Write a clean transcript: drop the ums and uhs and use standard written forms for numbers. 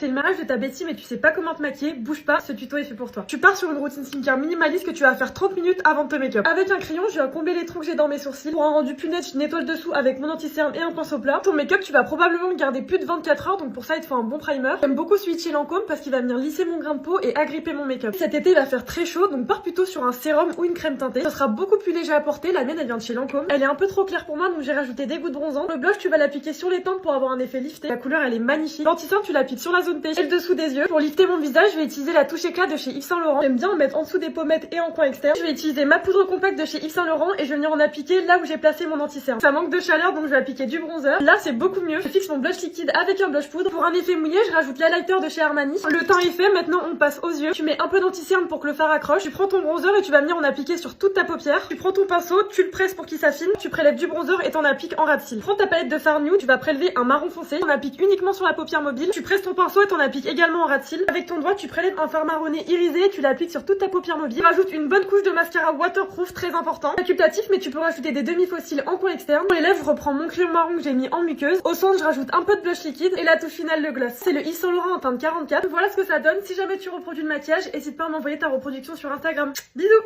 C'est le mariage de ta Betty mais tu sais pas comment te maquiller, bouge pas, ce tuto est fait pour toi. Tu pars sur une routine skincare minimaliste que tu vas faire 30 minutes avant de te make-up. Avec un crayon, je viens combler les trous que j'ai dans mes sourcils. Pour un rendu plus net, je nettoie le dessous avec mon anti-cerne et un pinceau plat. Ton make-up, tu vas probablement le garder plus de 24 heures, donc pour ça il te faut un bon primer. J'aime beaucoup celui de Lancôme parce qu'il va venir lisser mon grain de peau et agripper mon make-up. Cet été il va faire très chaud, donc pars plutôt sur un sérum ou une crème teintée. Ça sera beaucoup plus léger à porter. La mienne elle vient de chez Lancôme. Elle est un peu trop claire pour moi, donc j'ai rajouté des gouttes bronzantes. Le blush tu vas l'appliquer sur les tempes pour avoir un effet lifté. La couleur elle est magnifique. L'anti-cerne tu l'appliques sur la zone T et le dessous des yeux. Pour lifter mon visage, je vais utiliser la touche éclat de chez Yves Saint Laurent. J'aime bien en mettre en dessous des pommettes et en coin externe. Je vais utiliser ma poudre compacte de chez Yves Saint Laurent et je vais venir en appliquer là où j'ai placé mon anti-cerne. Ça manque de chaleur donc je vais appliquer du bronzer. Là c'est beaucoup mieux. Je fixe mon blush liquide avec un blush poudre. Pour un effet mouillé, je rajoute l'highlighter de chez Armani. Le teint est fait, maintenant on passe aux yeux. Tu mets un peu d'anti-cerne pour que le fard accroche. Tu prends ton bronzer et tu vas venir en appliquer sur toute ta paupière. Tu prends ton pinceau, tu le presses pour qu'il s'affine. Tu prélèves du bronzer et t'en appliques en ras de cils. Prends ta palette de fard nude, tu vas prélever un marron foncé. On applique uniquement sur la paupière mobile. Tu presses ton pinceau et t'en appliques également en ras de cils. Avec ton doigt, tu prélèves un fard marronné irisé, tu l'appliques sur toute ta paupière mobile. Tu rajoutes une bonne couche de mascara waterproof très important. Facultatif, mais tu peux rajouter des demi-faux cils en coin externe. Pour les lèvres, je reprends mon crayon marron que j'ai mis en muqueuse. Au centre, je rajoute un peu de blush liquide et la touche finale, le gloss. C'est le Yves Saint Laurent en teinte 44. Voilà ce que ça donne. Si jamais tu reproduis le maquillage, n'hésite pas à m'envoyer ta reproduction sur Instagram. Bisous!